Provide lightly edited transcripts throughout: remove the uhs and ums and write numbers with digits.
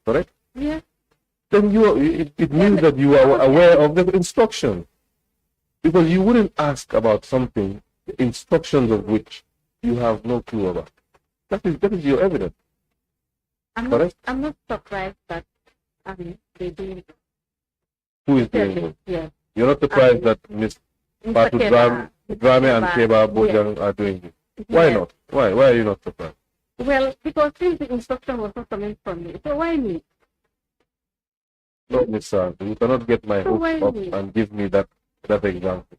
correct? Yeah. Then it means that you are aware of the instruction. Because you wouldn't ask about something, the instructions of which you have no clue about. That is your evidence. I'm not surprised that they do it. Who is doing it? Yeah. You're not surprised that Miss Patu Drame and Keba Bojang are doing it. Why not? Why are you not surprised? Well, because since the instruction was not coming from me, so why me? No, Miss Sand, you cannot get my hopes up and give me that example.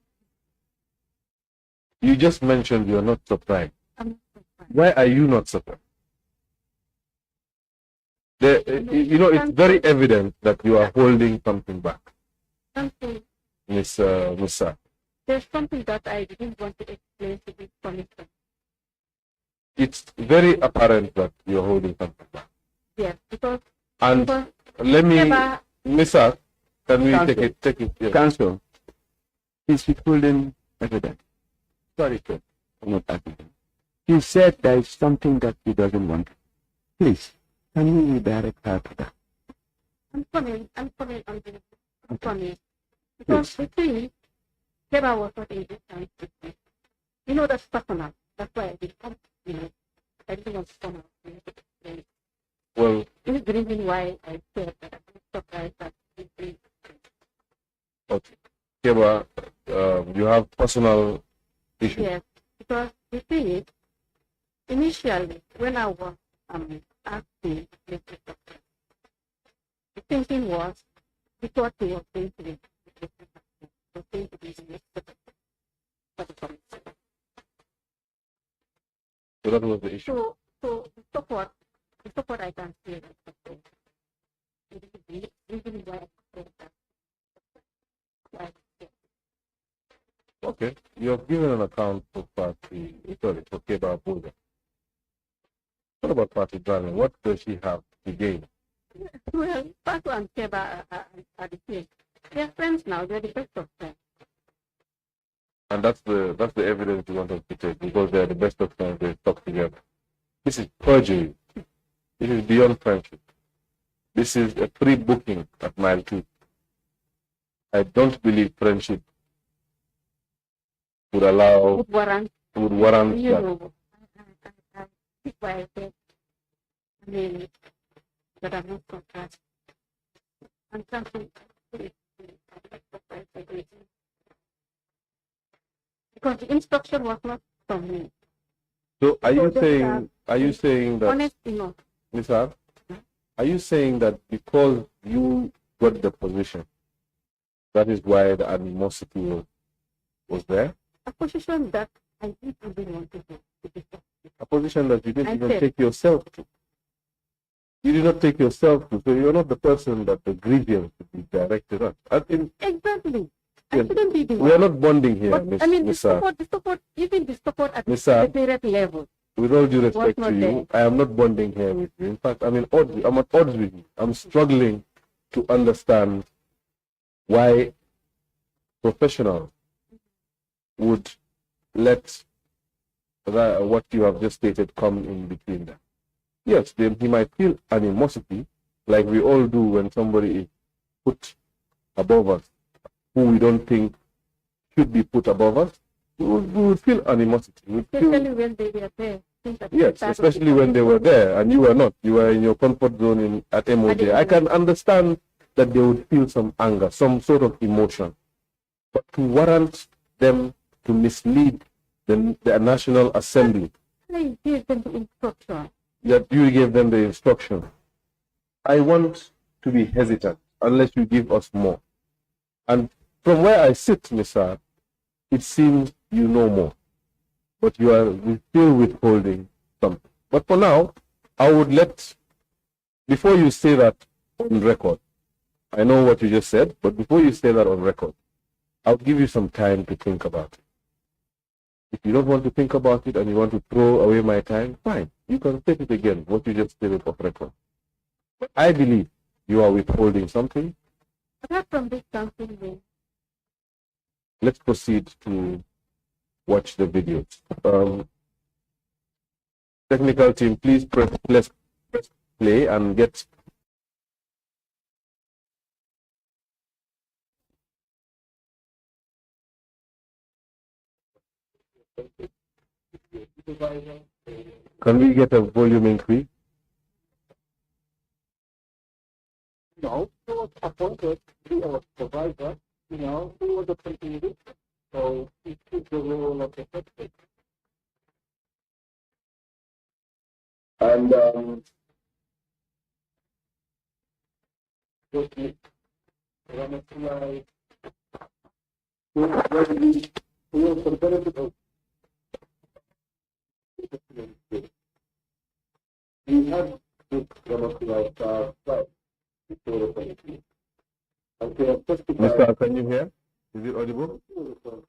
You just mentioned you're not surprised. I'm not surprised. Why are you not surprised? It's very evident that you are holding something back. Something. Miss Sand. There's something that I didn't want to explain to this commission. It's very apparent that you're holding something back. Yes, because let me, Miss Sand, can we take it? Yes. Counsel, he's withholding evidence. Sorry, sir. I'm not arguing. He said there is something that he doesn't want. Please, can you redirect her to that? I'm coming on this. I'm coming. Because the thing, Keba was not in this time with me. You know, that's personal. That's why I didn't come to you. I didn't want to come out. Well, this is the reason why I said that I'm surprised that he did. Okay. Keba, you have personal issues. Yes, because the thing is, initially, when I was asked to make the doctor, the thinking was, because he was going to be for the committee. So that was the issue. So the support I can say that the reason why I said that. Okay, you have given an account for for Keba Boda. What about Party Drame? What does she have to gain? Well, Patu and Keba are the same. They're friends now. They're the best of friends. And that's the evidence you want us to take, because they're the best of friends. They talk together. This is perjury. This is beyond friendship. This is a pre-booking at mile 2. I don't believe friendship would warrant You that. know, that's why I said, that I'm not surprised. And something because the instruction was not from me. So are you saying that, honest enough, Ms. R, are you saying that because you got the position, that is why the animosity was there? a position that I didn't even want to do. A position that you didn't even take yourself to. You did not take yourself to, so you're not the person that the grievance should be directed at. Exactly. I Yes, shouldn't be the we are not bonding here, but, Ms. I mean, Ms. the support, even the support at the Ms. R, secretariat level. with all due respect not to you, there. I am not bonding here with you. In fact, I'm at odds with you. I'm struggling to understand why professionals would let what you have just stated come in between them. Yes, he might feel animosity, like we all do when somebody is put above us, who we don't think should be put above us. We would feel animosity. Especially when they were there. Yes, especially when they were there and you were not. You were in your comfort zone at MOJ. I can understand that they would feel some anger, some sort of emotion. But to warrant them to mislead the National Assembly. I gave them the instruction. That you gave them the instruction. I want to be hesitant unless you give us more. And from where I sit, Mr. It seems you know more. But you are still withholding something. But for now, I would before you say that on record, I know what you just said, but before you say that on record, I'll give you some time to think about it. If you don't want to think about it and you want to throw away my time, fine. You can take it again, what you just stated off record. But I believe you are withholding something. Apart from this something, let's proceed to watch the videos. Technical team, please press play and get supervisor. Can we get a volume increase? No, he was appointed to be our supervisor. He was a continuity. So he took the role of the secretary. And He was for the benefit of we have this right before the committee. And they have testified. Mr. Can you hear? Is it audible?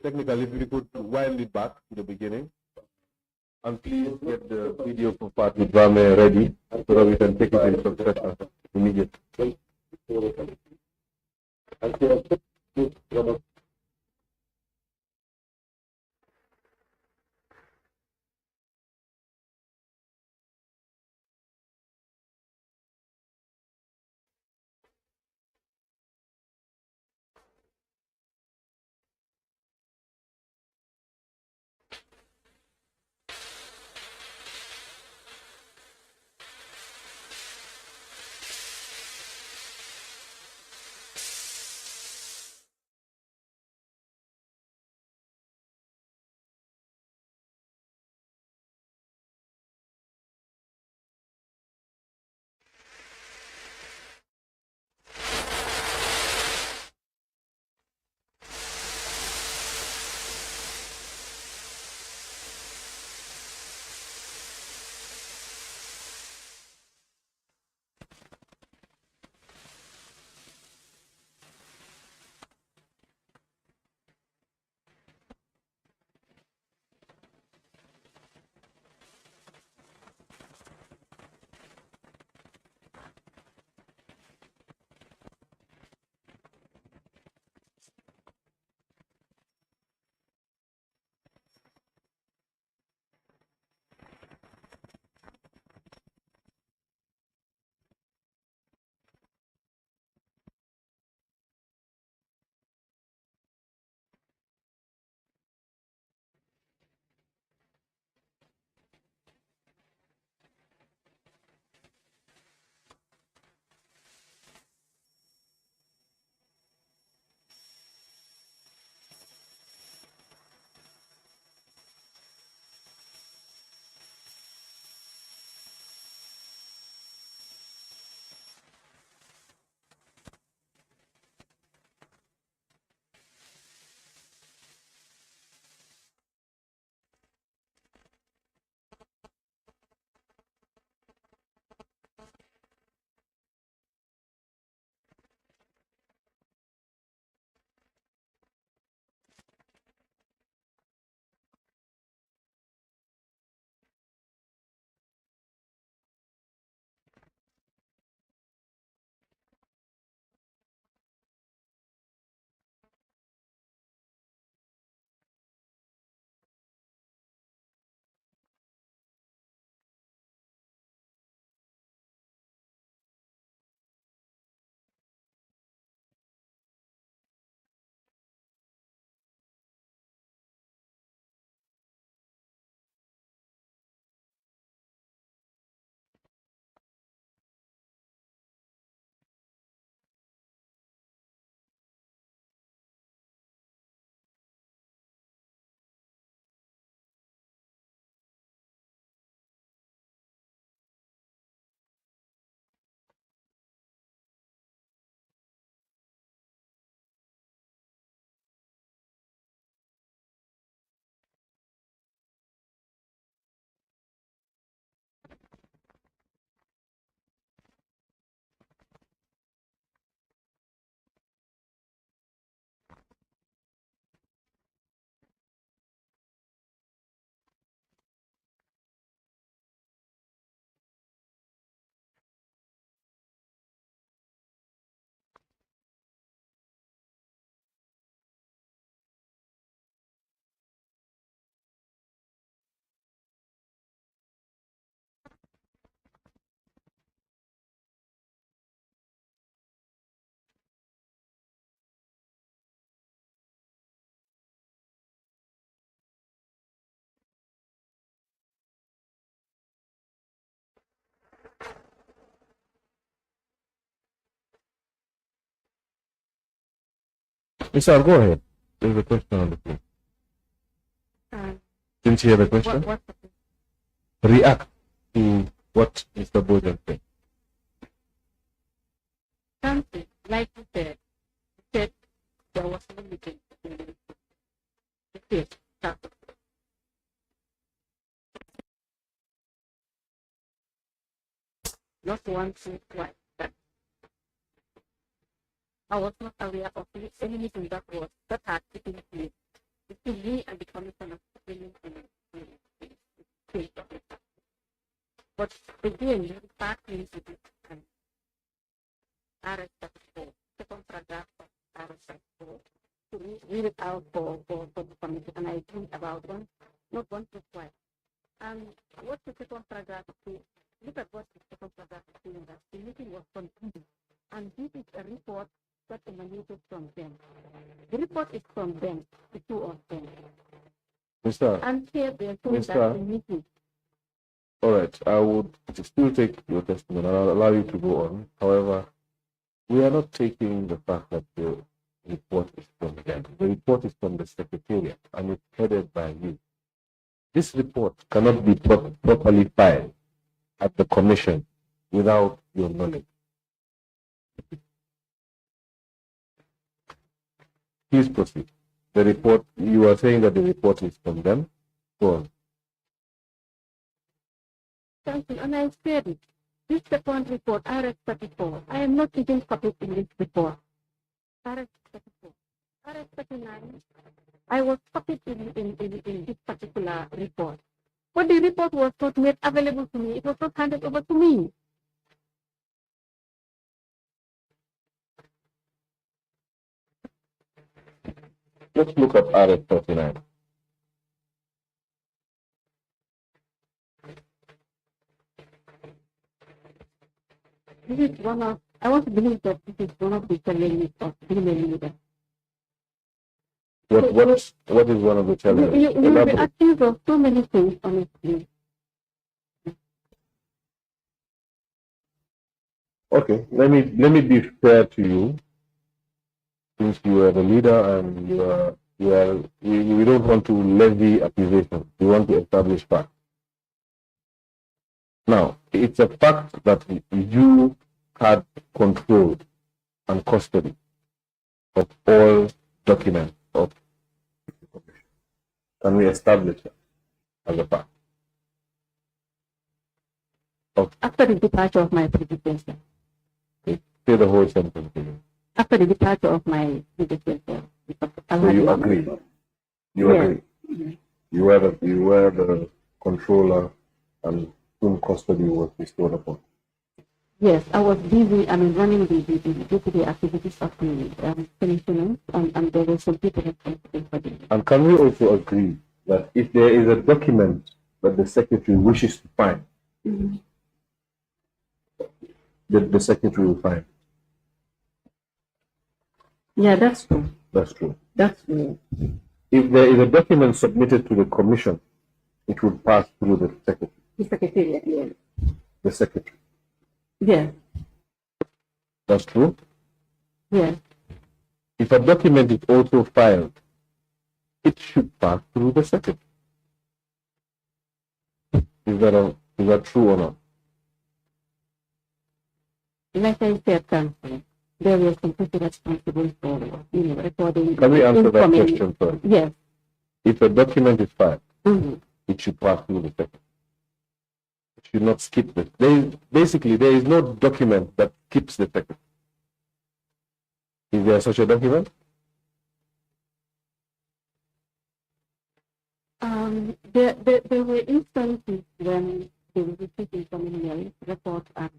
Technically, if we could wind it back to the beginning. And please get the video for part with Rame ready so that we can take it in succession immediately. And they have this Mr. Go ahead. There's a question on the floor. Didn't you hear the question? What React to what Mr. Bojan said. something like you said there was no meeting. The case started. Not once, not twice. But I was not aware of any meeting that had taken place between me and the commissioner. But again, you start things with it and RS34, second paragraph of RS34, to read it out for the committee, and I think about one, not one to twice. And what the second paragraph says, look at what the second paragraph is saying, that the meeting was continued, and this is a report that emanated from them. The report is from them, the two of them. Mr. And here they're saying Mr. that the meeting. All right, I would still take your testimony and I'll allow you to go on. However, we are not taking the fact that the report is from them. The report is from the Secretariat and it's headed by you. This report cannot be properly filed at the Commission without your knowledge. Please proceed. The report, you are saying that the report is from them? Go on. Thank you, and I said it. This second report, RS34, I am not even copied in this report. RS34. RS39, I was copied in this particular report. But the report was not made available to me. It was not handed over to me. Let's look at RS39. This is one of, I want to believe that this is one of the challenges of being a leader. What is one of the challenges? You will be accused of so many things, honestly. Okay, let me be fair to you. Since you are the leader and we don't want to levy accusations. We want to establish facts. Now, it's a fact that you had control and custody of all documents of the commission. Can we establish that as a fact? After the departure of my predecessor. Say the whole sentence again. After the departure of my predecessor. So you agree? You agree? You were the controller and whom custody was bestowed upon. Yes, I was busy, running the day-to-day activities of the commission, and there were some people responsible for this. And can we also agree that if there is a document that the secretary wishes to find, that the secretary will find? Yeah, that's true. That's true. That's true. If there is a document submitted to the commission, it will pass through the secretary. The secretariat, yes. The secretary. Yes. That's true. Yes. If a document is also filed, it should pass through the secretary. Is that true or not? Like I said, Council, there were some people responsible for recording. Can we answer that question first? Yes. If a document is filed, it should pass through the secretary. It should not skip this. There is no document that skips the secretary. Is there such a document? There were instances when they were receiving some email reports, and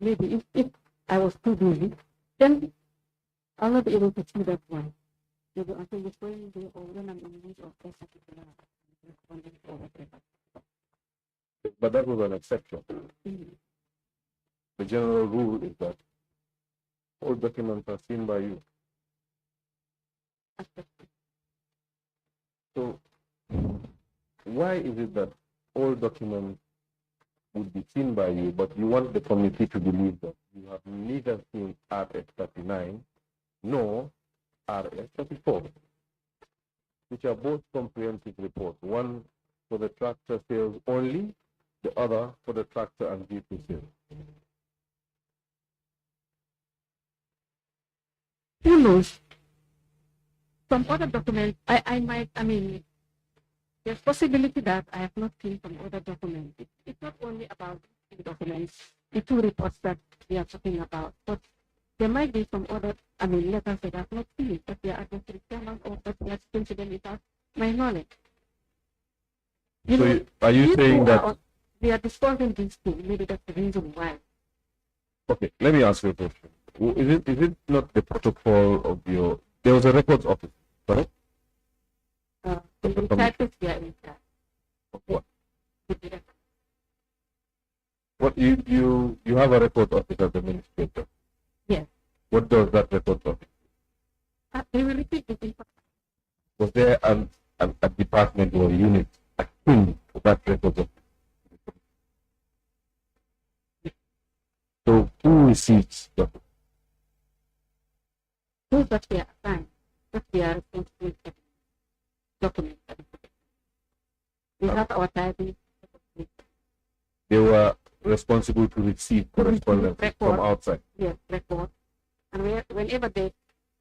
maybe if I was too busy, then I'll not be able to see that one. Maybe until the following day or when I'm in need of that particular responding or whatever. But that was an exception. The general rule is that all documents are seen by you. So, why is it that all documents would be seen by you, but you want the committee to believe that you have neither seen RS39 nor RS34, which are both comprehensive reports, one for the tractor sales only, the other for the tractor and vehicle sales. Who knows? Some other documents, I mean, there's possibility that I have not seen some other documents. It's not only about the documents, the two reports that we are talking about, but there might be some other, I mean, letters that I have not seen, that they are administering chairman or that they are still to them without my knowledge. You So know, are you these saying two that? are, we are discussing these two, maybe that's the reason why. Okay, let me ask you a question. Is it not the protocol of your? There was a records office, correct? The typist we are in charge. Of what? With the record. What you have a record office as administrator. Yes. What does that record office? They will repeat the information. Was there a department or unit akin to that record office? So who receives that? Those that we are assigned, that we are responsible for documents. We have our typing. They were responsible to receive correspondence Record. from outside. Yes, record. And whenever the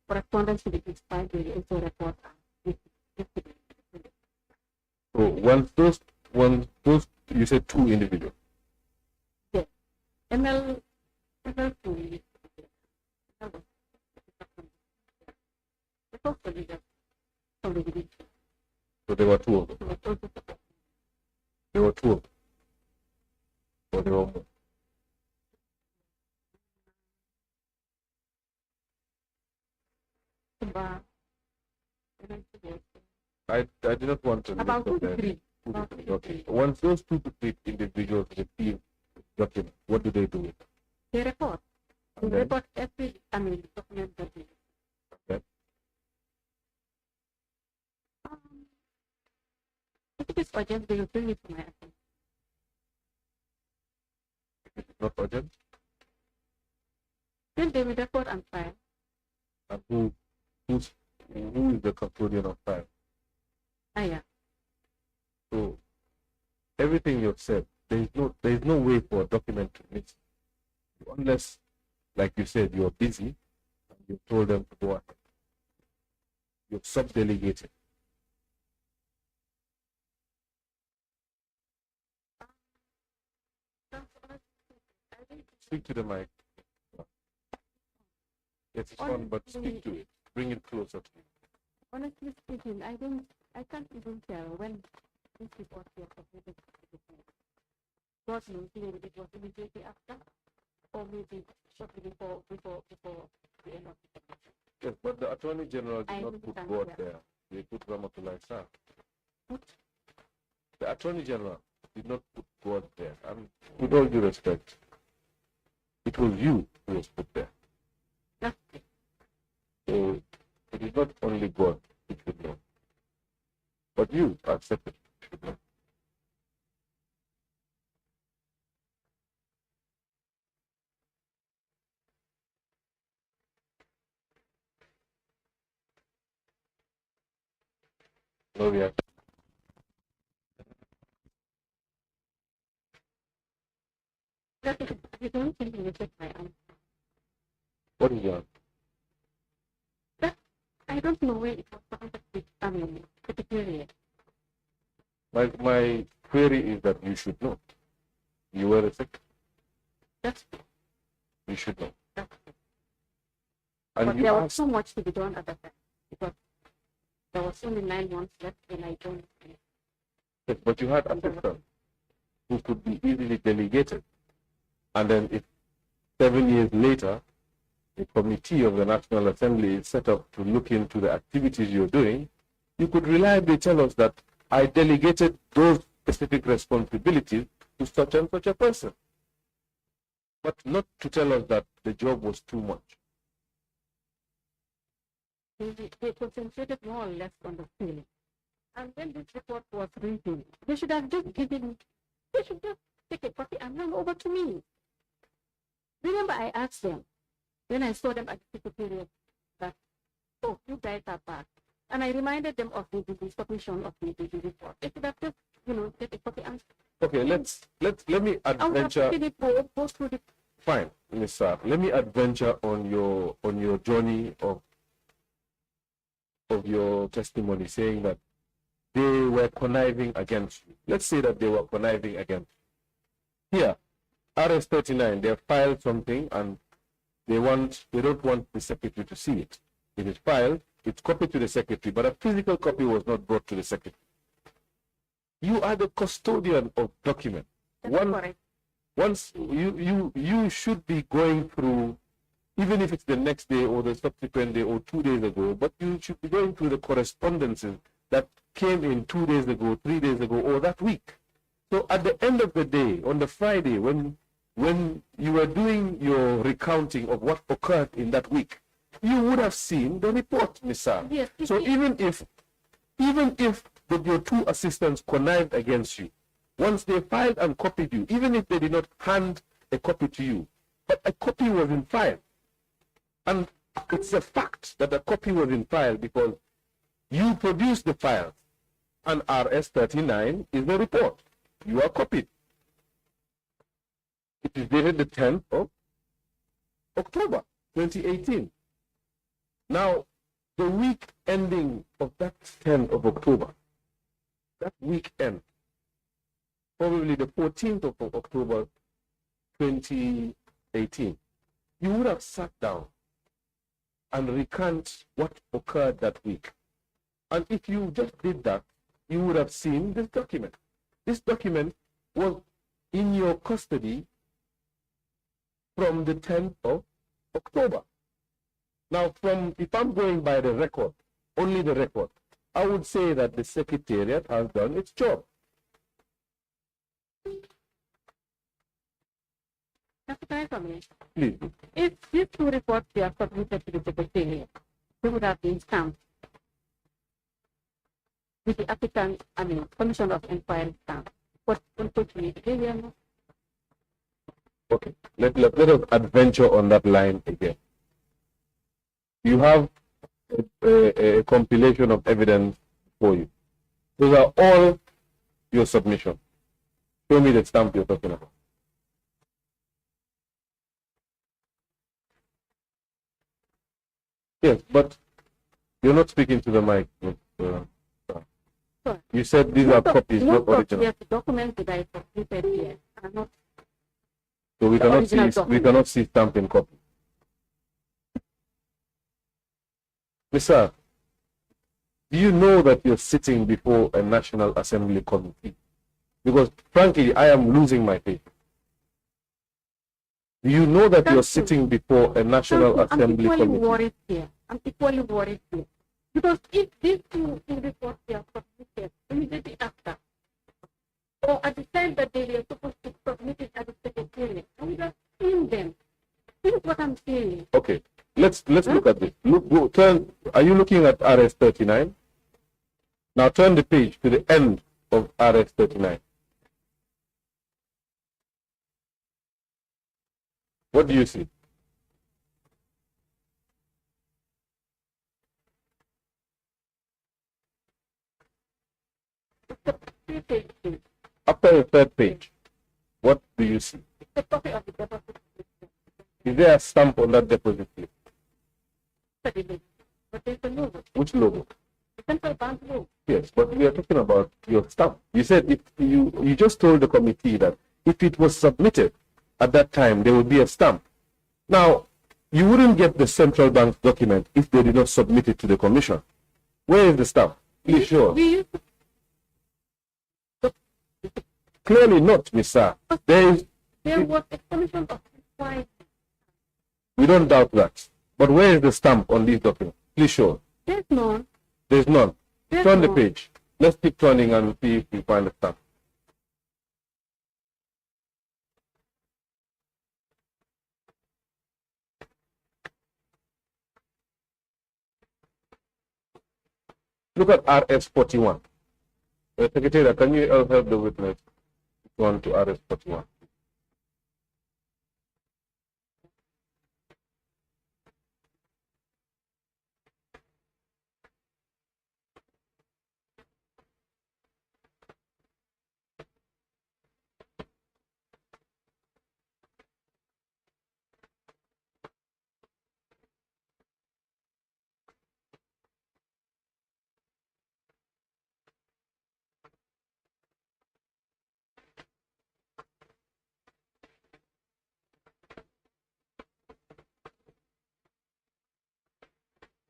correspondence will be expired, we will also record. So when those you said two individuals. Yes. ML2. So there were two of them. There were two of them. Or there were more. I do not want to About list 2 to them. 3. Two to About three. 2 to Okay. 3. Once those 2 to 3 individuals receive documents, what do they do with them? They report. They Okay. report every, document that we. Okay. If it is urgent, they will bring it to my attention. If it is not urgent, Then they will report and file. and who is the custodian of file? Yeah. So everything you've said, there is no way for a document to miss unless, like you said, you're busy and you told them to go ahead. You've sub-delegated. Speak to the mic. Yes, it's on, but speak to it. Bring it closer to you. Honestly speaking, I can't even tell when this report was submitted to the board. God knows, maybe it was immediately after, or maybe shortly before the end of the session. Yes, but the Attorney General did I not put understand, God yeah. there. They put Ramatullah Shah. Put? The Attorney General did not put God there. And with all due respect, it was you who was put there. That's it. So it is not only God who should know, but you accepted should know. No reaction. That's it. I don't think you get my answer. What is your I don't know where it was submitted with, particularly. my query is that you should know. You were a secretary. That's You should know. that's And But you there was asked, so much to be done at that time because there was only 9 months left when I joined. yes, but you had assistants who could be easily delegated. And then if 7 years later, the committee of the National Assembly is set up to look into the activities you're doing, you could reliably tell us that I delegated those specific responsibilities to such and such a person. But not to tell us that the job was too much. They concentrated more or less on the feeling. And when this report was written, they should have just take a copy and hand over to me. Remember, I asked them, when I saw them at the secretariat, that oh, you guys are bad. And I reminded them of the submission of the report. They should have just, get a copy and Okay, let me I would have adventure. taken it go through the Fine, Miss Sir. Let me adventure on your journey of your testimony, saying that they were conniving against you. Let's say that they were conniving against you. Here, RS 39, they have filed something and they don't want the secretary to see it. It is filed, it's copied to the secretary, but a physical copy was not brought to the secretary. You are the custodian of documents. Once you should be going through, even if it's the next day or the subsequent day or 2 days ago, but you should be going through the correspondences that came in 2 days ago, 3 days ago, or that week. So at the end of the day, on the Friday, when you were doing your recounting of what occurred in that week, you would have seen the report, Miss Sam. Yes, so even if your two assistants connived against you, once they filed and copied you, even if they did not hand a copy to you, but a copy was in file. And it's a fact that a copy was in file because you produced the files, and RS 39 is the report. You are copied. It is dated the 10th of October 2018. Now, the week ending of that 10th of October, that weekend, probably the 14th of October 2018, you would have sat down and recount what occurred that week. And if you just did that, you would have seen this document. This document was in your custody from the 10th of October. Now, if I'm going by the record, only the record, I would say that the Secretariat has done its job. Please. If these two reports were submitted to the Secretariat, they would have been stamped with the applicant, Commission of Inquiry stamp. But unfortunately, they were not. Okay, let us adventure on that line again. You have a compilation of evidence for you. Those are all your submissions. Show me the stamp you're talking about. Yes, but you're not speaking to the mic. You said these are copies, not original. Yes, the documents that I submitted here are not. So we cannot see stamping copy. Mr. Do you know that you're sitting before a National Assembly committee? Because frankly, I am losing my faith. Do you know that you're sitting before a National Assembly committee? I'm equally worried here. Because if these two reports are submitted immediately after, or at the time that they were supposed to submit it at the Secretariat, I would have seen them. This is what I'm saying. Okay, let's look at this. Are you looking at RS 39? Now turn the page to the end of RS 39. What do you see? After the third page, what do you see? The copy of the deposit. Is there a stamp on that deposit slip? But there's a logo. Which logo? The central bank logo. Yes, but we are talking about your stamp. You said if you just told the committee that if it was submitted at that time, there would be a stamp. Now, you wouldn't get the central bank document if they did not submit it to the commission. Where is the stamp? Please show us. Clearly not, Miss Sir. There was a commission of inquiry. We don't doubt that. But where is the stamp on these documents? Please show us. There's none. There's none. There's Turn the none. page. Let's keep turning and see if we find the stamp. Look at RS 41. Secretary, can you help the witness on to RS 41?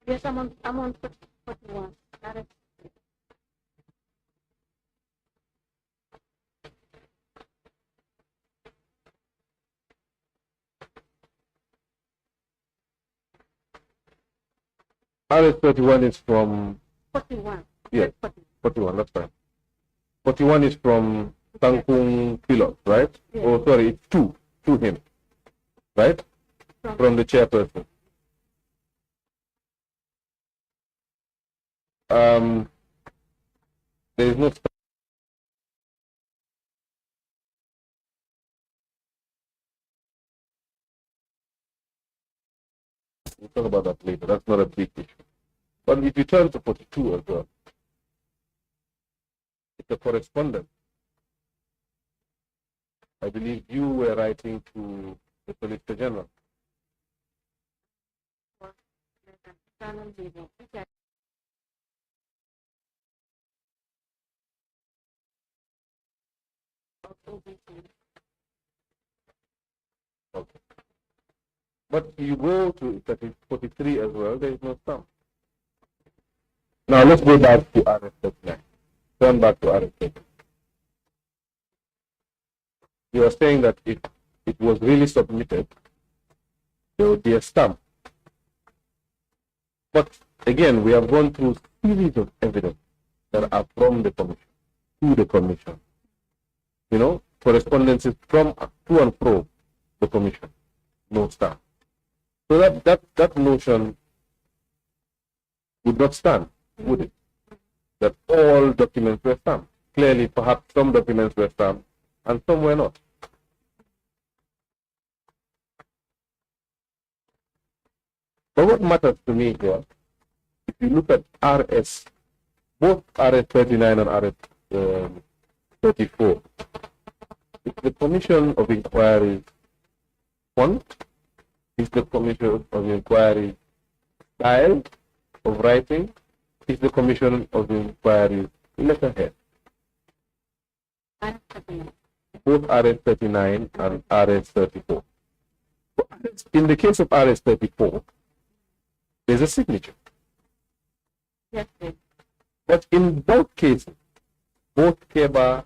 Yes, I'm on 41. Arrest. RS31 is from, 41. yes, 40. 41, that's fine. 41 is from Tangkung Pilot, right? Yes. Oh, sorry, it's to him, right? From the chairperson. There is no. We'll talk about that later. That's not a big issue. But if you turn to 42 as well, it's a correspondence. I believe you were writing to the Solicitor General. External labor. Okay. Of OBC. Okay. But you go to 43 as well, there is no stamp. Now let's go back to RS39. Turn back to RS39. You are saying that if it was really submitted, there would be a stamp. But again, we have gone through a series of evidence that are from the commission, to the commission. You know, correspondences from to and fro the commission, no stamp. So that notion would not stand, would it? That all documents were stamped. Clearly, perhaps some documents were stamped and some were not. But what matters to me here, if you look at RS, both RS39 and RS34, it's the Commission of Inquiry font, it's the Commission of Inquiry style of writing, it's the Commission of Inquiry letterhead. Both RS39 and RS34. In the case of RS34, there's a signature. Yes, sir. But in both cases, both Keba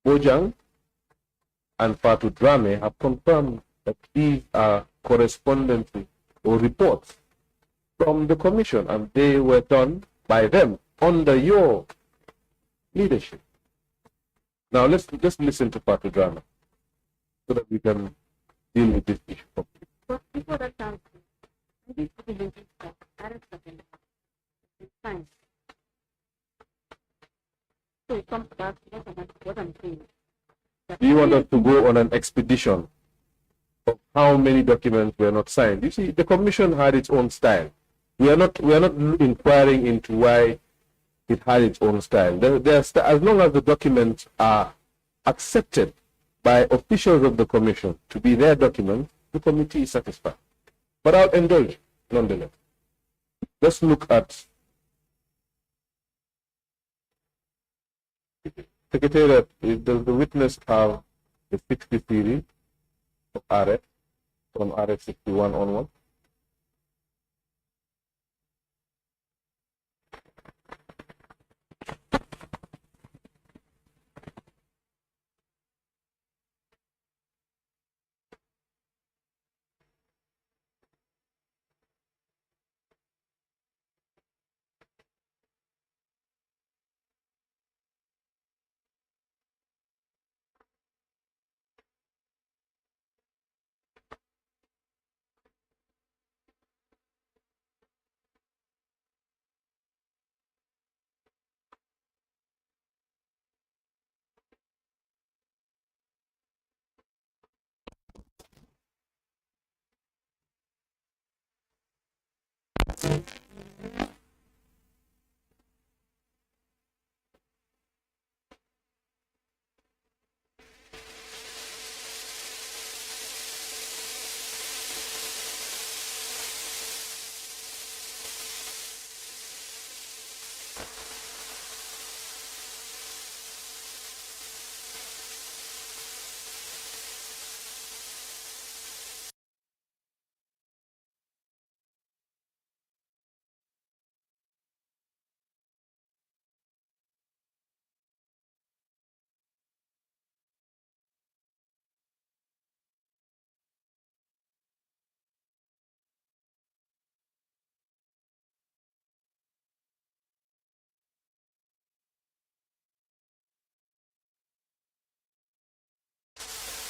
Bojang and Fatu Drame have confirmed that these are correspondences or reports from the commission, and they were done by them under your leadership. Now let's just listen to Fatu Drame so that we can deal with this issue properly. But before that time, I need to be linking stuff. Arrest something. It's fine. So it comes back to what I'm saying. Do you want us to go on an expedition of how many documents were not signed? You see, the commission had its own style. We are not inquiring into why it had its own style. As long as the documents are accepted by officials of the commission to be their documents, the committee is satisfied. But I'll indulge nonetheless. Let's look at Secretariat. Does the witness have the 60 series of RS from RS 61 onward?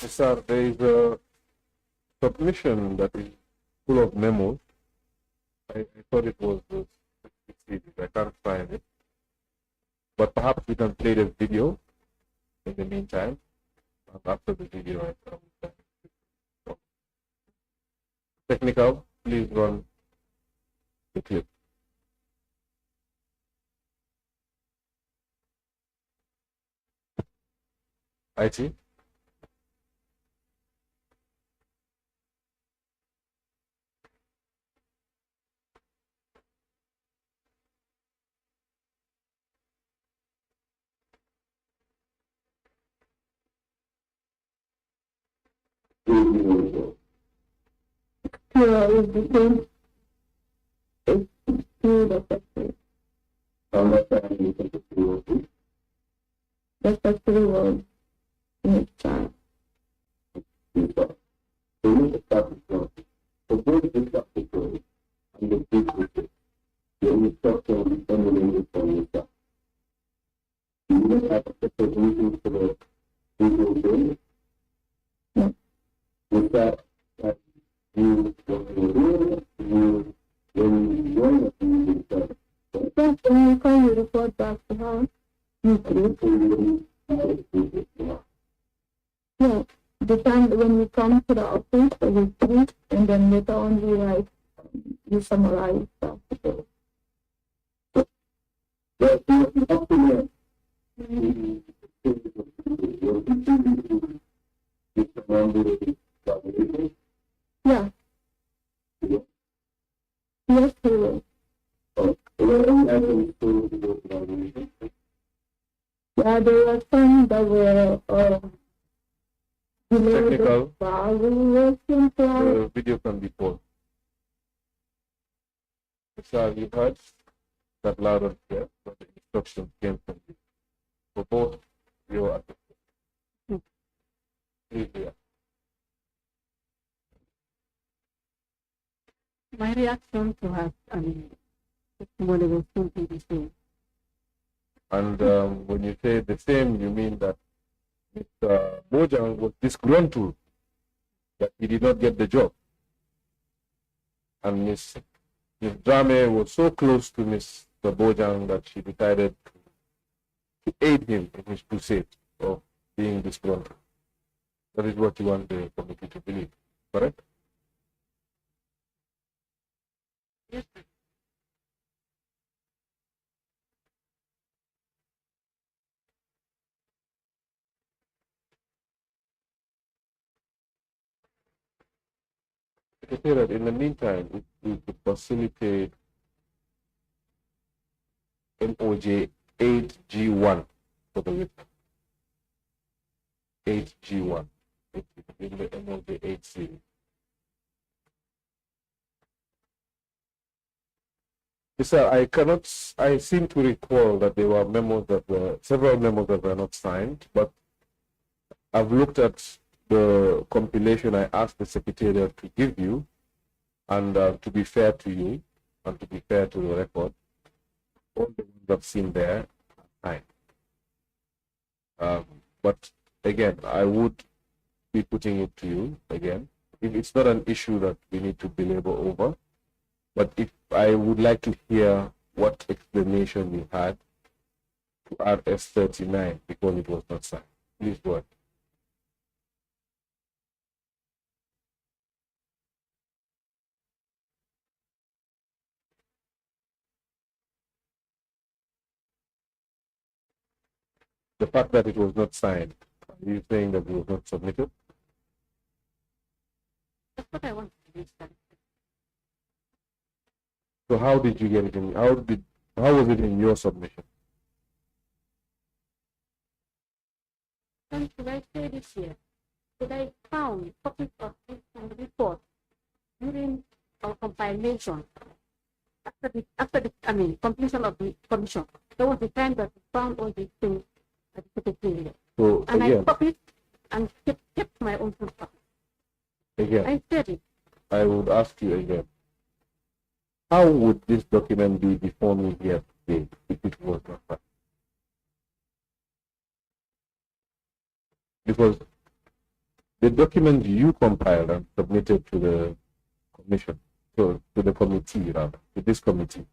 Sir, there is a submission that is full of memos. I thought it was the I can't find it. But perhaps we can play the video in the meantime. And after the video, technical, please run the clip. IT. Here is the same. It's two the factory. The factory was in its time. When you come, you report back to her. No, the time when you come to the office, you read, and then later on you write, you summarize stuff. Yeah. Yes, he will. Yeah, there were some that were Technical. evaluation plan. The video can be paused. Sir, you heard that loud and clear, but the instruction came from you. For both your assistants. Please, yeah. My reaction to her, testimony was simply the same. And when you say the same, you mean that Mr. Bojang was disgruntled that he did not get the job. And Ms. Janneh was so close to Mr. Bojang that she decided to aid him in his crusade of being disgruntled. That is what you want the committee to believe, correct? Yes, I say that in the meantime, if we could facilitate MOJ 8G1 for the whip. 8G1. In the MOJ 8 series. Sir, I seem to recall that there were several memos that were not signed, but I've looked at the compilation I asked the Secretariat to give you, and to be fair to you, and to be fair to the record, all the ones I've seen there are signed. But again, I would be putting it to you again. If it's not an issue that we need to belabor over, but if I would like to hear what explanation you had to RS 39 because it was not signed. Please go ahead. The fact that it was not signed, are you saying that it was not submitted? that's what I want to understand. So how did you get it in? How was it in your submission? And should I say this here? That I found copies of this report during our compilation after the completion of the commission. That was the time that we found all these things at the secretariat. So And again, I copied and kept my own copy. again, I said it. I would ask you again. How would this document be before me here today if it was not signed? Because the document you compiled and submitted to the commission, to the committee rather, to this committee,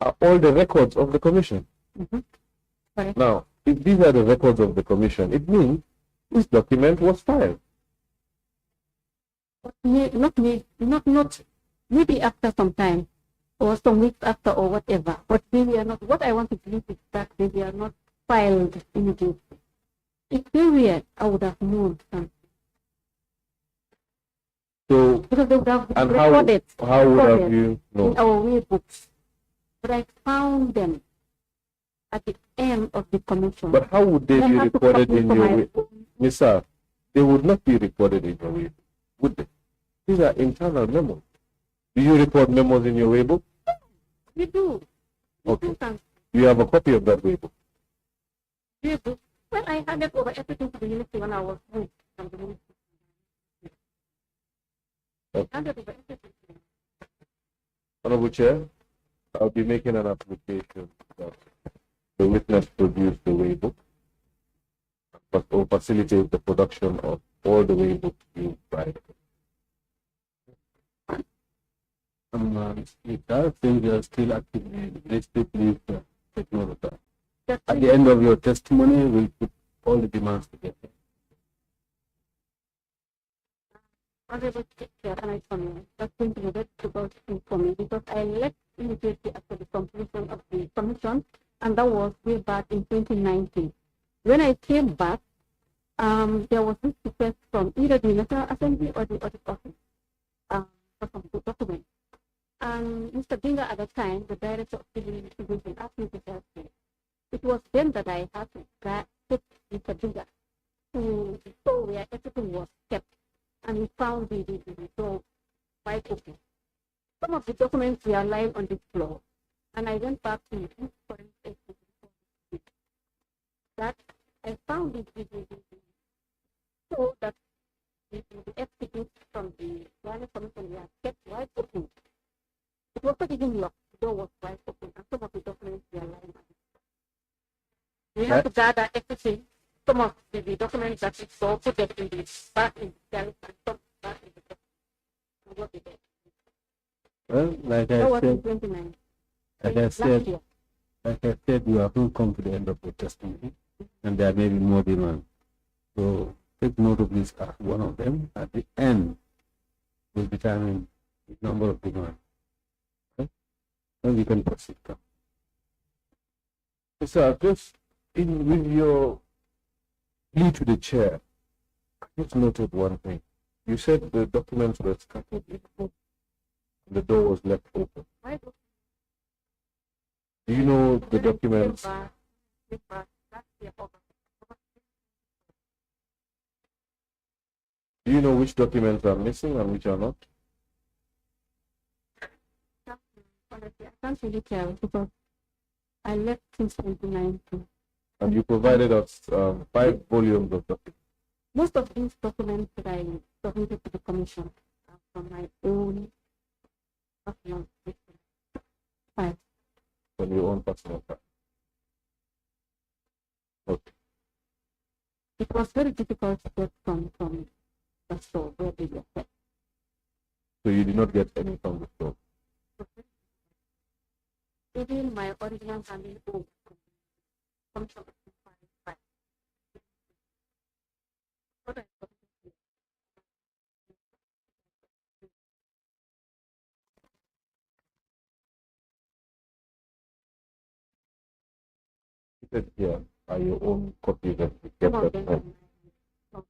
are all the records of the commission. Correct. Now, if these are the records of the commission, it means this document was filed. But not maybe after some time or some weeks after or whatever. But they were not. What I want to believe is that they were not filed immediately. If they were, I would have known something. So, Because they would have and recorded how would have you in known? our way books. But I found them at the end of the commission. But how would they Then be I have to recorded copy in for your my way? own. Miss Sir, they would not be recorded in your way, would they? These are internal memos. Do you record memos in your way book? We do. We Okay. do some You have a copy of that way book. way book. Well, I handed over everything to the ministry when I was moved from the ministry. Okay. Handed over everything to them. Honorable Chair, I'll be making an application that the witness produce the way book, but will facilitate the production of all the way books used by the It does seem you are still actively listed. Please take note of that. That's At the end of your testimony, we'll put all the demands together. Honorable Chair, and I comment, that's going to be very difficult thing for me because I left immediately after the completion of the commission, and that was way back in 2019. When I came back, there was this request from either the National Assembly or the Audit Office for some documents. And Mr. Binga at the time, the Director of Civil Investigation, asked me to help him. It was then that I had to take Mr. Binga to the store where everything was kept, and we found the door wide open. Some of the documents were lying on the floor, and I went back to this foreign agency that I found it so that the exhibits from the Janneh Commission were kept wide open. It was not even locked, the door was wide open, and some of the documents were lying on the floor. We had to gather everything. Some of the documents that we saw, put them in the back in the shelf, and some back in the box. And what we did. Well, like That I was in said, 29. like I Last said, year. you have not come to the end of your testimony, and there may be more demands. So take note of this as one of them. At the end, will determine the number of demands. Okay? Then we can proceed. Sir, just with your plea to the chair, I just noted one thing. You said the documents were scattered in the room, and the door was left open. Why do Do you know the documents? Do you know which documents are missing and which are not? Honestly, I can't really tell because I left since 2019. And you provided us 5 volumes of documents. Most of these documents that I submitted to the commission are from my own personal file. From your own personal file. Okay. It was very difficult to get from the store where they were kept. So you did not get any from the store. Even my original handling home commission file. What I submitted. You said here are your own copies that you Some kept of at them home.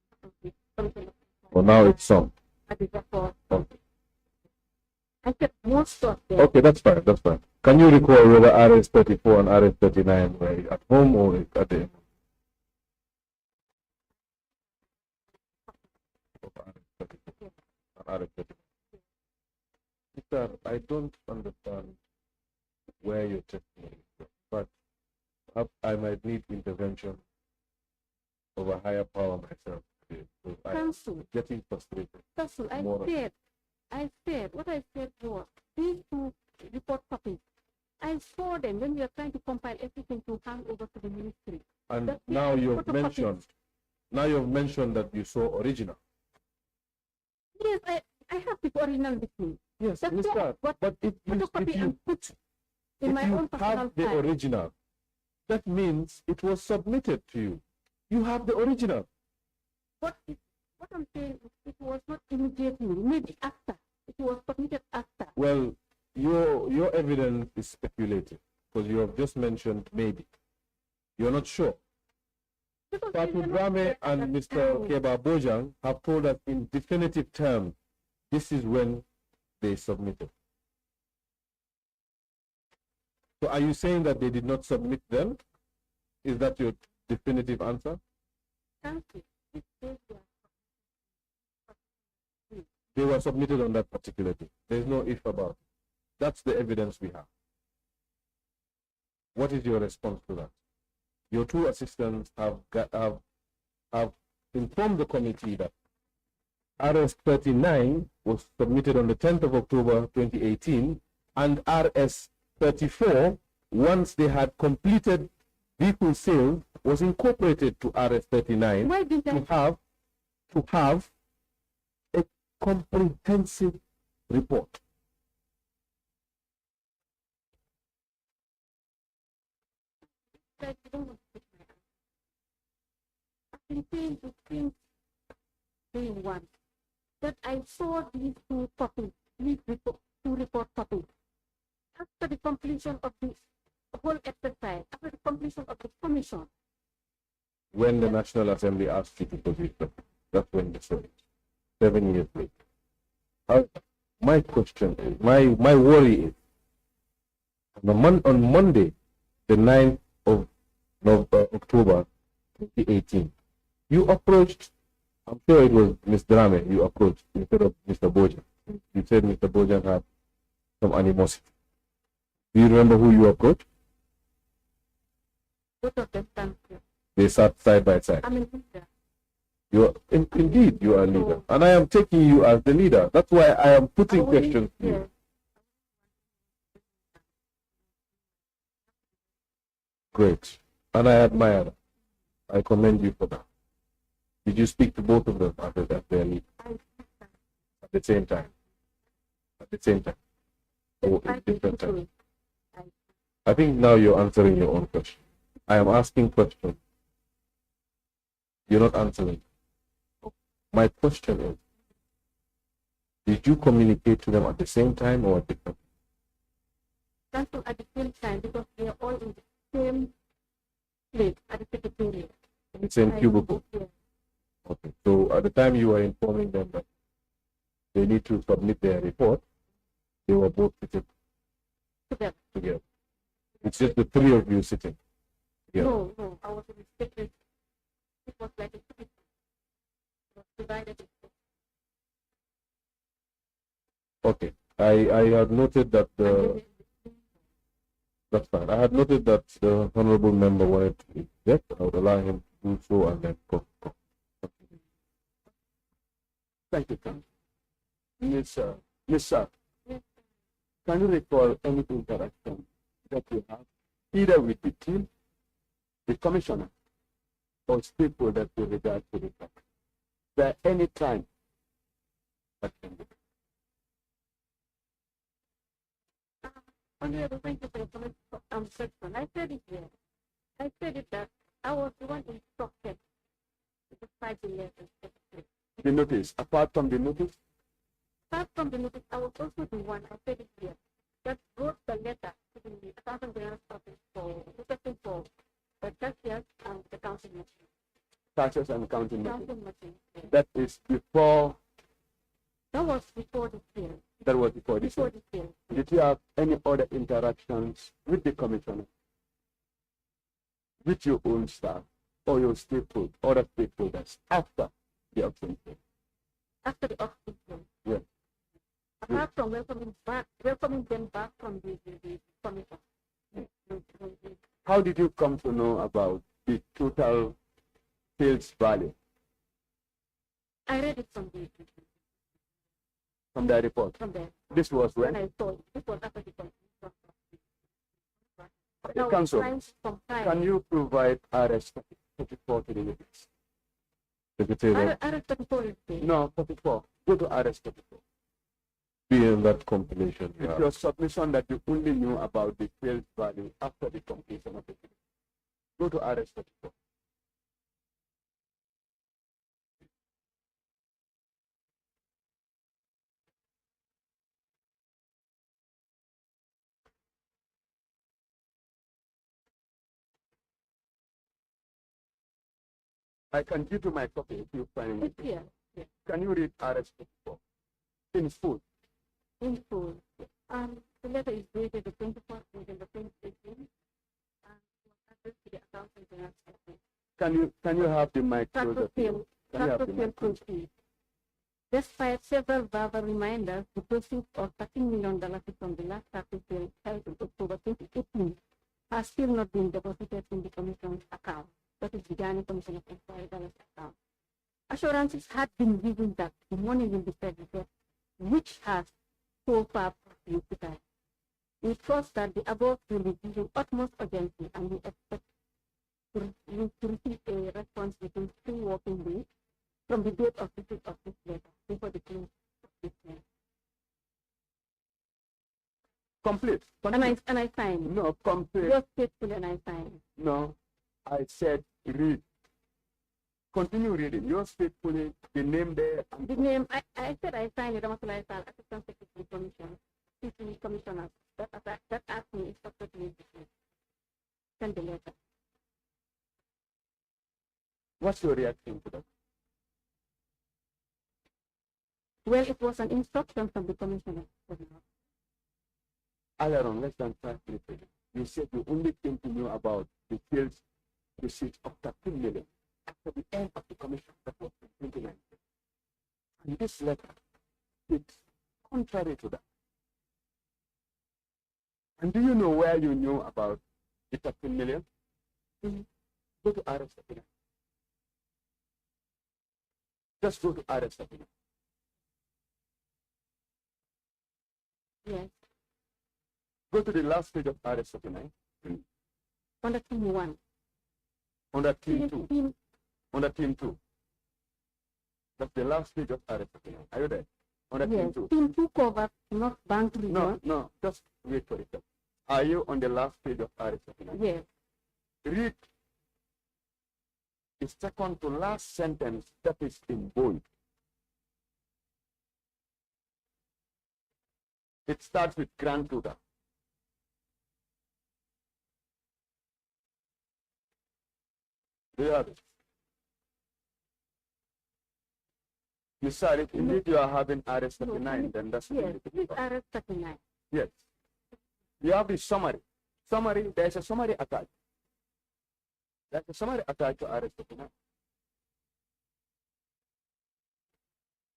commission For now it's some. at the record. Okay. I kept most of them. Okay, that's fine, that's fine. Can you recall whether RS34 and RS39 were at home or at the RS34? Sir, I don't understand where your testimony is from, but perhaps I might need intervention of a higher power myself today. So I'm Council, getting frustrated. Council, More. I said, what I said was, these two report copies, I saw them when we were trying to compile everything to hand over to the ministry. And That's the now you've photocopies. mentioned Now you've mentioned that you saw original. Yes, I have the original with me. Yes, That's Mr. what But if photocopy you, and put in my own personal have the file. original, that means it was submitted to you. You have the original. What I'm saying is it was not immediately, maybe after. It was submitted after. Well, your evidence is speculative because you have just mentioned maybe. You're not sure. Because Patu you know, Drame and at Mr. that time, Keba Bojang have told us in definitive terms this is when they submitted. So are you saying that they did not submit them? Is that your definitive answer? thank you. It says there. They were submitted on that particular day. There's no if about it. That's the evidence we have. What is your response to that? Your two assistants have informed the committee that RS 39 was submitted on the 10th of October 2018 and RS 34, once they had completed vehicle sales, was incorporated to RS 39 Why didn't to have a comprehensive report. Like, you don't want to take my answer. I've been saying the same thing once. That I saw these two copies, two report copies. After the completion of the whole exercise, after the completion of the commission. When the National Assembly asked you to produce them, that's when they said it. 7 years later. My question is, my worry is, on Monday, the 9th of October 2018, you approached, I'm sure it was Ms. Drame you approached instead of Mr. Bojan. You said Mr. Bojan had some animosity. Do you remember who you approached? Both of them stand here. They sat side by side. I mean, there. Indeed, you are a leader. And I am taking you as the leader. That's why I am putting questions to you. Great. And I admire that. I commend you for that. Did you speak to both of them as their leader? At the same time? At the same time? Or at different times? I think now you're answering your own question. I am asking questions. You're not answering. My question is, did you communicate to them at the same time or at different times? That's at the same time because we are all in the same place at the secretariat. In the same cubicle? Okay. So at the time you were informing them that they need to submit their report, they were both sitting together. It's just the three of you sitting together. No, I was in the secretariat. It was like a secretariat. It was divided into. Okay. I had noted that that's fine. I had noted that the honorable member wanted to object. I would allow him to do so and then go. Thank you, Council. Yes, sir. Can you recall any interaction that you have either with the team, the commissioner, or stakeholders with regard to the fact that any time that can be? Honorable, thank you for your question. I said it here. I said it that I was the one instructed to decide the letter. The notice, apart from the notice? Apart from the notice, I was also the one, I said it here, that wrote the letter to the Accountant General's Office for requesting for the cashiers and the counting machine. Taxes and counting Counting machine. machine. Yes. That is before. That was before the sale. That was before this. Before the sale. Did you have any other interactions with the commissioner, with your own staff, or your other stakeholders after the auction sale? After the auction sale. Yes. Apart from welcoming them back from the commission. How did you come to know about the total sales value I read it from from the report? from there. This was When when? I saw it, this was after the completion. Council, Can can you provide RS 34 to the witness? Secretariat Arrest 34 is there. No, 44. Go to RS 44. be in that compilation. It's Yeah. your submission that you only knew about the sales value after the completion of the deal. Go to RS 44. I can give you my copy if you find it. It's here. Yeah. Can you read RS 44 in full? In full. The letter is dated the 24th November 2018 and was addressed to the accountant general secretary. Can you have the mic Tractor closer? to you? Can you have the sale mic closer? proceeds. Despite several verbal reminders, the proceeds of $13 million from the last tractor sale held in October 2018 has still not been deposited in the commission's account. That is the Janneh Commission of Inquiry balance account. Assurances had been given that the money will be credited, which has so far been utilized. We trust that the above will be given utmost urgency and we expect to receive a response within 2 working days from the date of receipt of this letter before the close of this year. Complete. And I sign. No, complete. Yours faithfully and I sign. No, I said read. Continue reading. Yours faithfully, the name there. And The name, I said I signed it, Ramatullah Sal, Assistant Secretary Commission, CC Commissioner, that asked me instructed me to send the letter. what's your reaction to that? Well, it was an instruction from the Commissioner. Earlier less than 5 minutes ago, you said you only came to know about the sales receipts of 13 million after the end of the commission that was in 2019. And this letter is contrary to that. And do you know where you knew about the 13 million? Mm-hmm. Go to RS 39. Just go to RS 39. Yes, Go to the last page of RS 39. under team 1. Under team 2. Team, Under team 2. That's the last page of RS 39. Are you there? Under yes, team 2. team 2 covers not bank No, region. no, just wait for it. Are you on the last page of RS 39? Yes, Read the second to last sentence that is in bold. It starts with grand total. Do you have it? You said if indeed you are having RS 39, then that's yes, the please arrest 39. Yes. You have the summary. Summary, there's a summary attached. There's a summary attached to RS 39.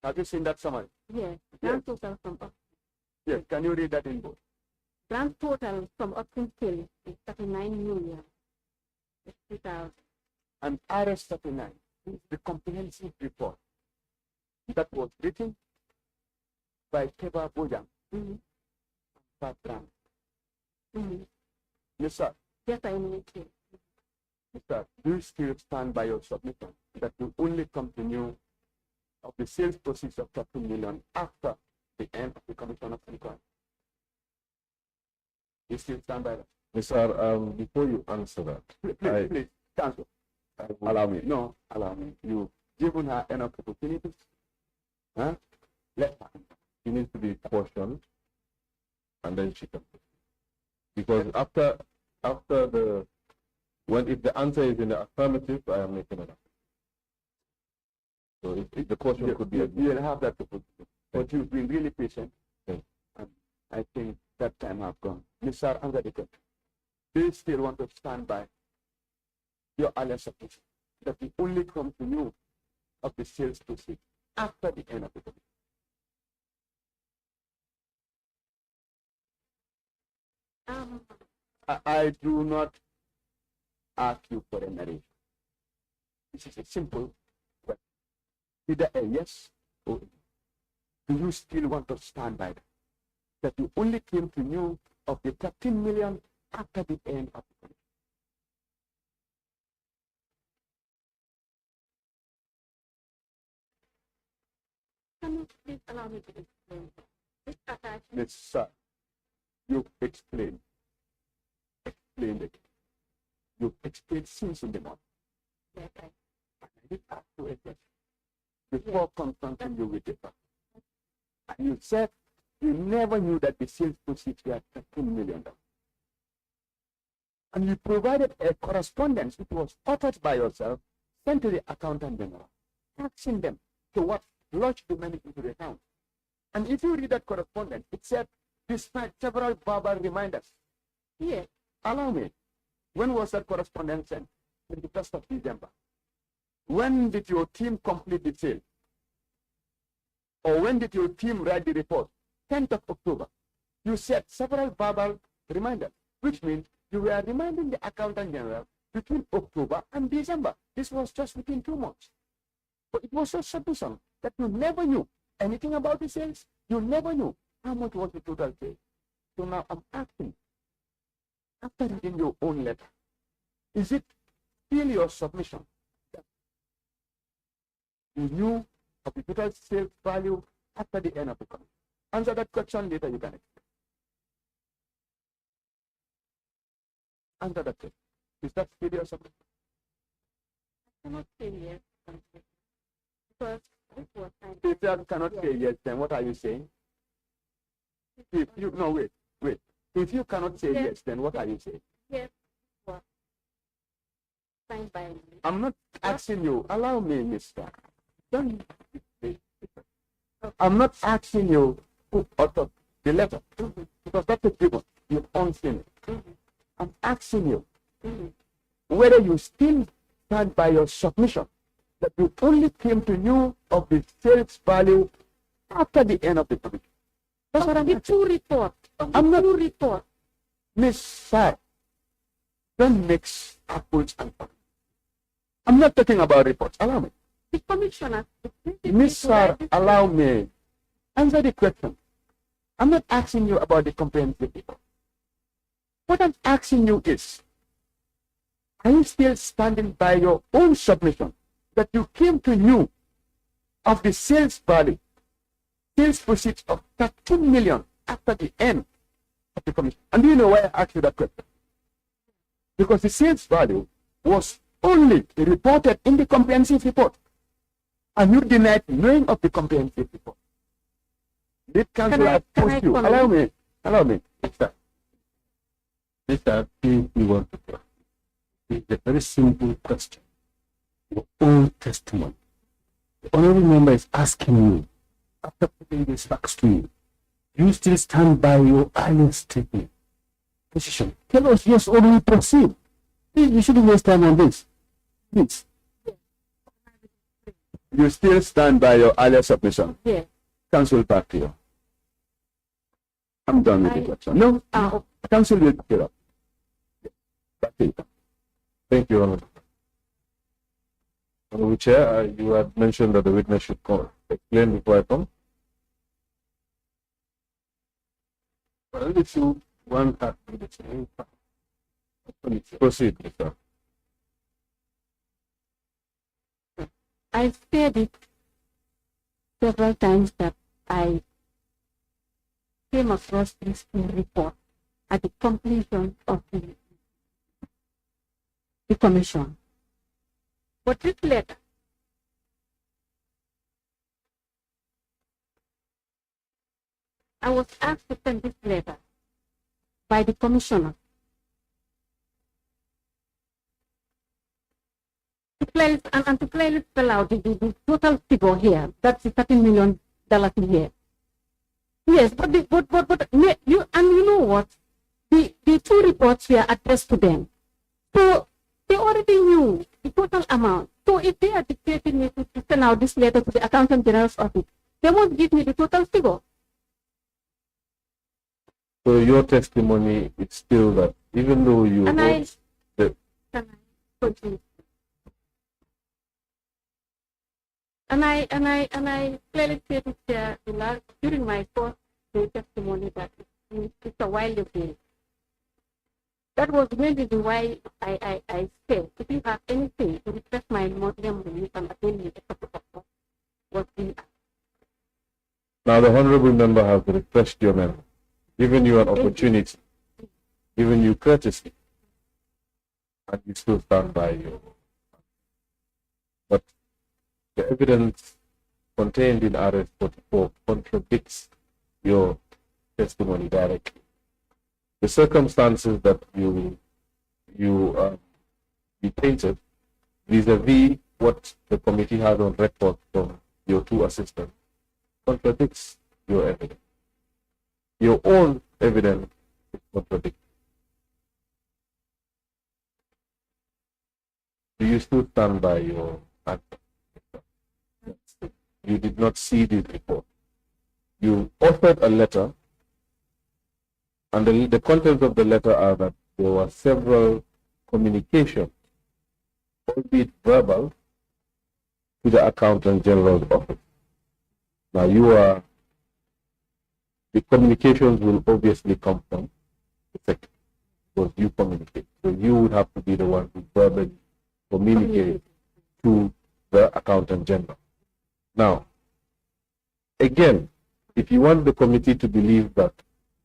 Have you seen that summary? Yes, grand total from up. Yes. Can you read that in bold? Grand total from upstream sales is 39 million. 3,000. And RS 39 is the comprehensive report that was written by Keba Bojang, Mm-hmm. Patran. Mm-hmm. Yes, sir. Yes, I need to. Yes, sir. Do you still stand by your submission that you only continue of the sales proceeds of 13 million after the end of the commission of inquiry? You still stand by that? Mr. Before you answer that, Please, please, cancel. allow me. No, allow me. You've given her enough opportunities. Huh? Let her. She needs to be cautioned, and then she can. Because after the if the answer is in the affirmative, I am making it up. So if the caution could be You'll have that opportunity. But you've been really patient. Okay. And I think that time has gone. Mr. Angadika, do you still want to stand by your earlier submission that we only come to you of the sales proceeds after the end of the commission? I do not ask you for a narration. This is a simple question. Either a yes or no. Do you still want to stand by that? That you only came to know of the 13 million after the end of the commission? Can you please allow me to explain? This attachment, Yes, sir. You explained. Explained it. You explained since in the morning. yes, And I did ask you a question before confronting you with the fact. And you said you never knew that the sales proceeds were $13 million. And you provided a correspondence which was authored by yourself, sent to the accountant general, asking them to what lodge the money into the account. And if you read that correspondence, it said, despite several verbal reminders, yes, allow me, when was that correspondence sent? 21st of December. When did your team complete the sale? Or when did your team write the report? 10th of October. You said several verbal reminders, which means you were reminding the accountant general between October and December. This was just within 2 months. But it was so sufficient that you never knew anything about the sales. You never knew how much was the total sale. So now I'm asking, after reading your own letter, is it still your submission that you knew of the total sales value after the end of the contract? Answer that question later, you can explain. Answer that question. Is that still your submission? I cannot say yes, because this was signed. If you cannot say yes, then what are you saying? If you no wait. If you cannot say yes, then what are you saying? Yes, was signed by me. I'm not asking you. Allow me, Mister. Don't. I'm not asking you who authored the letter because that's a given. You've unseen it. I'm asking you whether you still stand by your submission that you only came to know of the sales value after the end of the committee. That's what I'm The asking. two reports. I'm not- two reports. Miss Sai, don't mix apples and oranges. I'm not talking about reports. Allow me. The commissioner. Miss Sai, allow me. Answer the question. I'm not asking you about the comprehensive report. What I'm asking you is, are you still standing by your own submission that you came to know of the sales value, sales proceeds of 13 million after the end of the commission? And do you know why I asked you that question? Because the sales value was only reported in the comprehensive report. And you denied knowing of the comprehensive report. Did council oppose you? comment? Allow me. Mr. If you want to, it's a very simple question. Your own testimony. The honorable member is asking you, after putting these facts to you, do you still stand by your earlier statement? Position. Tell us yes or we proceed. Please, you shouldn't waste time on this. Please. You still stand by your earlier submission. Yes. Council back to you. I'm done with the question. No, council will pick it up. Back to you. Thank you, Honorable. Honorable Chair, you had mentioned that the witness should explain before I come. Well, if you want to Proceed, Mr. I said it several times that I came across this report at the completion of the commission. But this letter, I was asked to send this letter by the commissioner to clearly, and to clearly spell out the total figure here. That's the $13 million in here. Yes, but you know what? The two reports were addressed to them, so they already knew the total amount. So if they are dictating me to send out this letter to the accountant general's office, they won't give me the total figure. So your testimony is still that even though you And I, wrote the can I continue? And I clearly stated there during my first day testimony that it's a while ago. That was the reason why I said, if you have anything to request my memory, you can attend me. Was being asked. Now the honorable member has refreshed your memory, given you an opportunity, given you courtesy, and you still stand by you. But the evidence contained in RS 44 contradicts your testimony directly. The circumstances that you painted vis-a-vis what the committee has on record from your two assistants contradicts your evidence. Your own evidence is contradictory. Do you still stand by your answer? You did not see this report. You offered a letter, and the contents of the letter are that there were several communications, albeit verbal, to the Accountant General's office. Now the communications will obviously come from the secretary, because you communicate. So you would have to be the one who verbally communicate to the Accountant General. Now, again, if you want the committee to believe that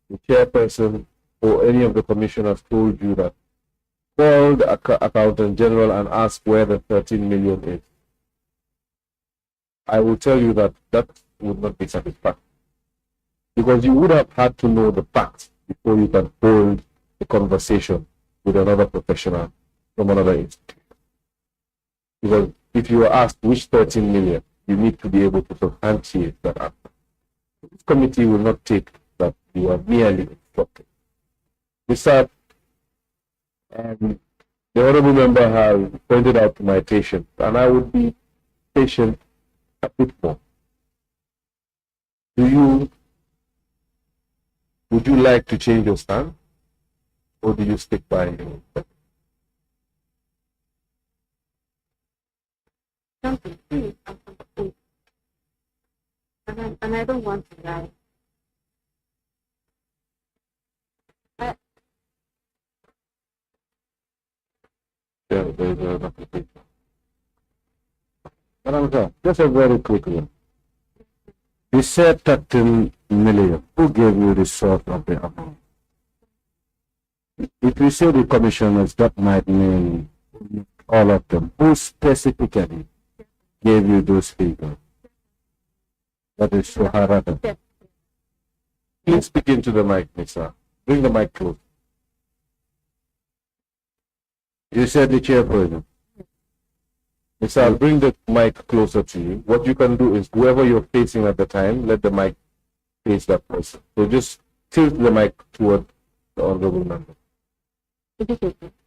the chairperson or any of the commissioners told you that, call the Accountant General and ask where the 13 million is, I will tell you that that would not be satisfactory, because you would have had to know the facts before you can hold a conversation with another professional from another institute. Because if you are asked which 13 million, you need to be able to substantiate that answer. This committee will not take that you are merely instructed. Besides, the honorable member has pointed out to my patience, and I would be patient a bit more. Would you like to change your stand, or do you stick by your? Something, please, and I don't want to lie. Yeah, there's an application. Madam Sir, just a very quick one. You said 13 million. Who gave you the source of the amount? If you say the commissioners, that might mean all of them. Who specifically gave you those figures? That is Soharata. Please speak into the mic, Mr. Bring the mic close. You said the chairperson. Mr. I'll bring the mic closer to you. What you can do is, whoever you're facing at the time, let the mic face that person. So just tilt the mic toward the honorable member.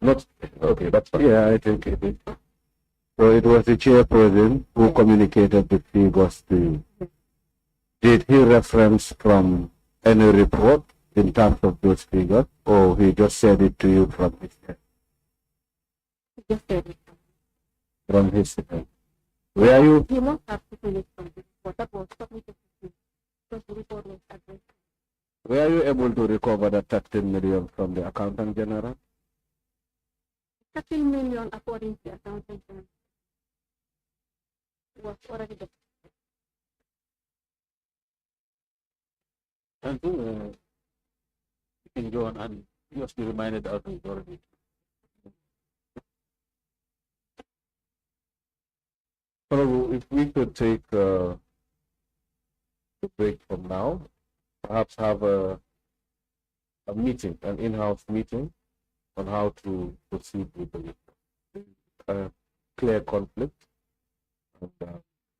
Not okay, that's fine. Yeah, I think it is. So it was the chairperson who communicated the figures to you. Did he reference from any report in terms of those figures, or he just said it to you from his head? Just said it. From his head. Where you? You must have taken it from the report. That was submitted to you. Because the report was addressed. Were you able to recover the 13 million from the Accountant General? 13 million, according to the accountant, was already there. And you can go on and just be reminded of it already. Honorable, if we could take a break from now, perhaps have a meeting, an in-house meeting on how to proceed with the clear conflict. And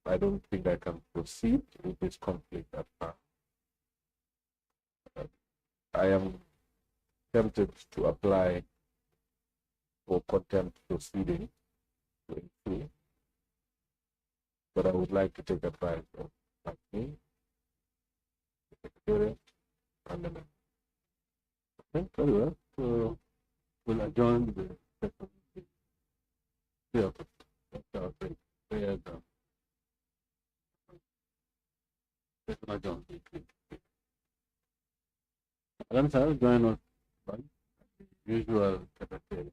I don't think I can proceed with this conflict at now. I am tempted to apply for contempt proceeding to ensuing, but I would like to take advice of me, the secretary, and the member. Okay, very well. So we'll adjourn the second meeting. Yeah, that's our break. There's an adjourn. Madam Sir, join us by usual secretary.